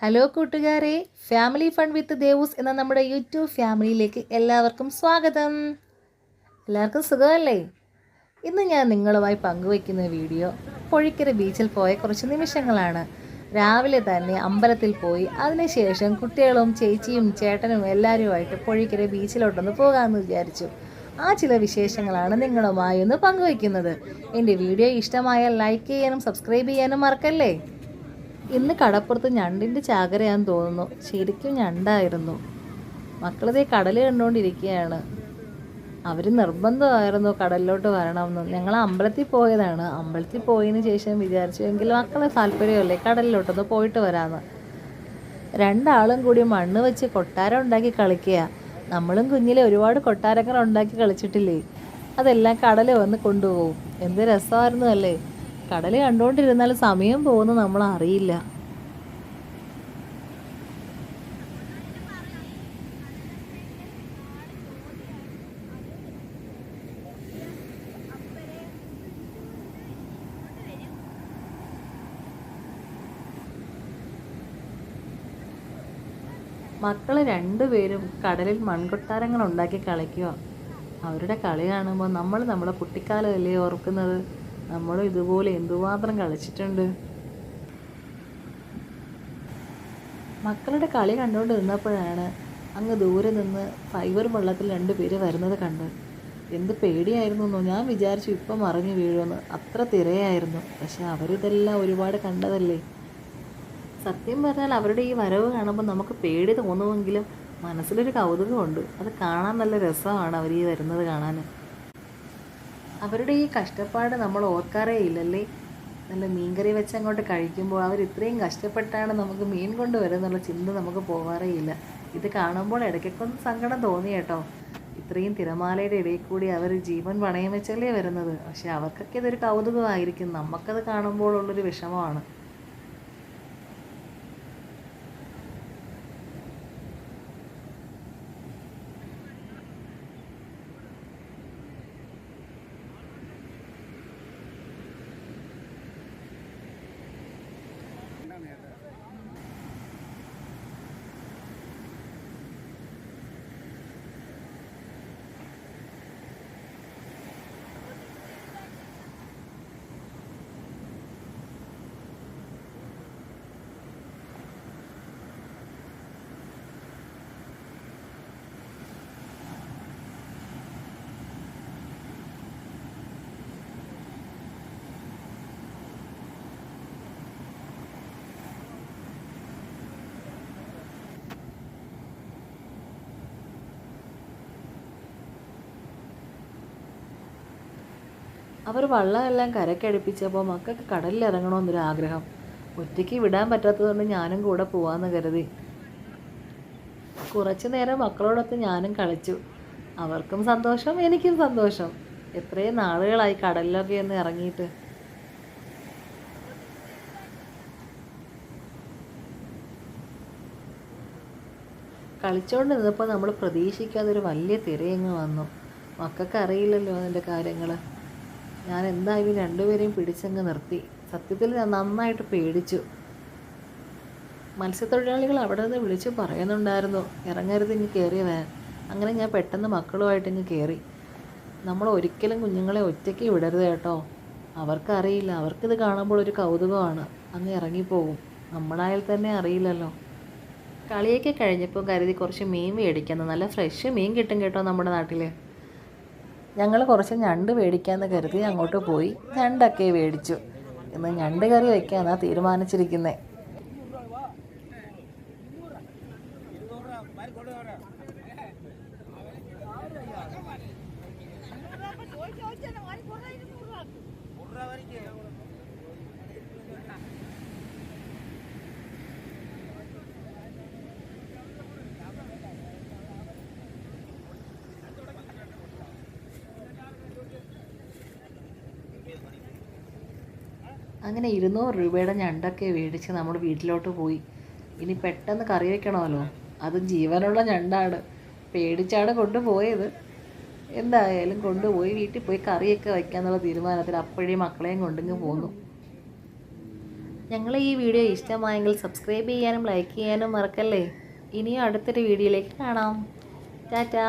Hello കൂട്ടുകാരെ, family fun വിത്ത് ദേവൂസ് എന്ന നമ്മുടെ യൂട്യൂബ് ഫാമിലിയിലേക്ക് എല്ലാവർക്കും സ്വാഗതം. എല്ലാവർക്കും സുഖമല്ലേ? ഇന്ന് ഞാൻ നിങ്ങളുമായി പങ്കുവയ്ക്കുന്ന വീഡിയോ പൊഴിക്കര ബീച്ചിൽ പോയ കുറച്ച് നിമിഷങ്ങളാണ്. രാവിലെ തന്നെ അമ്പലത്തിൽ പോയി അതിനുശേഷം കുട്ടികളും ചേച്ചിയും ചേട്ടനും എല്ലാവരുമായിട്ട് പൊഴിക്കര ബീച്ചിലോട്ടൊന്ന് പോകാമെന്ന് വിചാരിച്ചു. ആ ചില വിശേഷങ്ങളാണ് നിങ്ങളുമായി ഒന്ന് പങ്കുവയ്ക്കുന്നത്. എൻ്റെ വീഡിയോ ഇഷ്ടമായാൽ ലൈക്ക് ചെയ്യാനും സബ്സ്ക്രൈബ് ചെയ്യാനും മറക്കല്ലേ. ഇന്ന് കടപ്പുറത്ത് ഞണ്ടിൻ്റെ ചാകരയാന്ന് തോന്നുന്നു. ശരിക്കും ഞണ്ടായിരുന്നു. മക്കളതേ കടൽ കണ്ടുകൊണ്ടിരിക്കുകയാണ്. അവർ നിർബന്ധമായിരുന്നു കടലിലോട്ട് വരണമെന്ന്. ഞങ്ങൾ അമ്പലത്തിൽ പോയതാണ്. അമ്പലത്തിൽ പോയതിന് ശേഷം വിചാരിച്ചു എങ്കിലും മക്കളെ താല്പര്യമല്ലേ കടലിലോട്ടൊന്ന് പോയിട്ട് വരാമെന്ന്. രണ്ടാളും കൂടി മണ്ണ് വെച്ച് കൊട്ടാരം ഉണ്ടാക്കി കളിക്കുക. നമ്മളും കുഞ്ഞിലെ ഒരുപാട് കൊട്ടാരങ്ങൾ ഉണ്ടാക്കി കളിച്ചിട്ടില്ലേ? അതെല്ലാം കടൽ വന്ന് കൊണ്ടുപോകും. എന്ത് രസമായിരുന്നു അല്ലേ? കടൽ കണ്ടുകൊണ്ടിരുന്നാൽ സമയം പോകുന്നത് നമ്മൾ അറിയില്ല. മക്കൾ രണ്ടുപേരും കടലിൽ മൺകൊട്ടാരങ്ങൾ ഉണ്ടാക്കി കളിക്കുക. അവരുടെ കളി കാണുമ്പോൾ നമ്മളെ കുട്ടിക്കാലമല്ലേ ഓർക്കുന്നത്. നമ്മളും ഇതുപോലെ എന്തുമാത്രം കളിച്ചിട്ടുണ്ട്. മക്കളുടെ കളി കണ്ടുകൊണ്ട് നിന്നപ്പോഴാണ് അങ്ങ് ദൂരെ നിന്ന് ഫൈബർ വെള്ളത്തിൽ 2 പേര് വരുന്നത് കണ്ട്. എന്ത് പേടിയായിരുന്നു. ഞാൻ വിചാരിച്ചു ഇപ്പം മറിഞ്ഞു വീഴുമെന്ന്. അത്ര തിരയായിരുന്നു. പക്ഷെ അവരിതെല്ലാം ഒരുപാട് കണ്ടതല്ലേ. സത്യം പറഞ്ഞാൽ അവരുടെ ഈ വരവ് കാണുമ്പോൾ നമുക്ക് പേടി തോന്നുമെങ്കിലും മനസ്സിലൊരു കൗതുകമുണ്ട്. അത് കാണാൻ നല്ല രസമാണ് അവർ ഈ വരുന്നത് കാണാൻ. അവരുടെ ഈ കഷ്ടപ്പാട് നമ്മൾ ഓർക്കാറേ ഇല്ലല്ലേ. നല്ല മീൻകറി വെച്ച് അങ്ങോട്ട് കഴിക്കുമ്പോൾ അവർ ഇത്രയും കഷ്ടപ്പെട്ടാണ് നമുക്ക് മീൻ കൊണ്ട് വരുന്നുള്ള ചിന്ത നമുക്ക് പോകാറേ ഇല്ല. ഇത് കാണുമ്പോൾ ഇടയ്ക്കൊക്കെ സങ്കടം തോന്നി കേട്ടോ. ഇത്രയും തിരമാലയുടെ ഇടയിൽ കൂടി അവർ ജീവൻ പണയം വെച്ചല്ലേ വരുന്നത്. പക്ഷെ അവർക്കൊക്കെ ഇതൊരു കൗതുകമായിരിക്കും. നമുക്കത് കാണുമ്പോഴുള്ളൊരു വിഷമമാണ്. അവർ വള്ളമെല്ലാം കരക്കടുപ്പിച്ചപ്പോൾ മക്കൾക്ക് കടലിൽ ഇറങ്ങണമെന്നൊരാഗ്രഹം. ഒറ്റയ്ക്ക് വിടാൻ പറ്റാത്തതുകൊണ്ട് ഞാനും കൂടെ പോവാമെന്ന് കരുതി. കുറച്ചു നേരം മക്കളോടൊത്ത് ഞാനും കളിച്ചു. അവർക്കും സന്തോഷം, എനിക്കും സന്തോഷം. എത്രയും നാളുകളായി കടലിലൊക്കെ ഒന്ന് ഇറങ്ങിയിട്ട്. കളിച്ചുകൊണ്ട് നിന്നപ്പോൾ നമ്മൾ പ്രതീക്ഷിക്കാതെ ഒരു വലിയ തിരയങ്ങ് വന്നു. മക്കൾക്ക് അറിയില്ലല്ലോ അതിൻ്റെ കാര്യങ്ങൾ. ഞാൻ എന്തായാലും 2 പേരെയും പിടിച്ചങ്ങ് നിർത്തി. സത്യത്തിൽ ഞാൻ നന്നായിട്ട് പേടിച്ചു. മത്സ്യത്തൊഴിലാളികൾ അവിടെ നിന്ന് വിളിച്ച് പറയുന്നുണ്ടായിരുന്നു ഇറങ്ങരുത്, ഇങ്ങ് കയറി വരാൻ. അങ്ങനെ ഞാൻ പെട്ടെന്ന് മക്കളുമായിട്ട് ഇങ്ങ് കയറി. നമ്മൾ ഒരിക്കലും കുഞ്ഞുങ്ങളെ ഒറ്റയ്ക്ക് വിടരുത് കേട്ടോ. അവർക്കറിയില്ല. അവർക്കിത് കാണുമ്പോൾ ഒരു കൗതുകമാണ്. അങ്ങ് ഇറങ്ങിപ്പോകും. നമ്മളായാൽ തന്നെ അറിയില്ലല്ലോ. കളിയൊക്കെ കഴിഞ്ഞപ്പോൾ കരുതി കുറച്ച് മീൻ മേടിക്കാമെന്ന്. നല്ല ഫ്രഷ് മീൻ കിട്ടും കേട്ടോ നമ്മുടെ നാട്ടിൽ. ഞങ്ങൾ കുറച്ച് ഞണ്ട് മേടിക്കാമെന്ന് കരുതി അങ്ങോട്ട് പോയി. ഞണ്ടൊക്കെ മേടിച്ചു. ഇന്ന് ഞണ്ട് കറി വയ്ക്കാനാണ് തീരുമാനിച്ചിരിക്കുന്നത്. അങ്ങനെ 200 രൂപയുടെ ഞണ്ടൊക്കെ മേടിച്ച് നമ്മൾ വീട്ടിലോട്ട് പോയി. ഇനി പെട്ടെന്ന് കറി വയ്ക്കണമല്ലോ. അതും ജീവനുള്ള ഞണ്ടാണ്. പേടിച്ചാണ് കൊണ്ടുപോയത്. എന്തായാലും കൊണ്ടുപോയി വീട്ടിൽ പോയി കറിയൊക്കെ വയ്ക്കാന്നുള്ള തീരുമാനത്തിൽ അപ്പോഴേ മക്കളെയും കൊണ്ടിങ്ങ് പോന്നു. ഞങ്ങളെ ഈ വീഡിയോ ഇഷ്ടമായെങ്കിൽ സബ്സ്ക്രൈബ് ചെയ്യാനും ലൈക്ക് ചെയ്യാനും മറക്കല്ലേ. ഇനിയും അടുത്തൊരു വീഡിയോയിലേക്ക് കാണാം. ടാറ്റാ.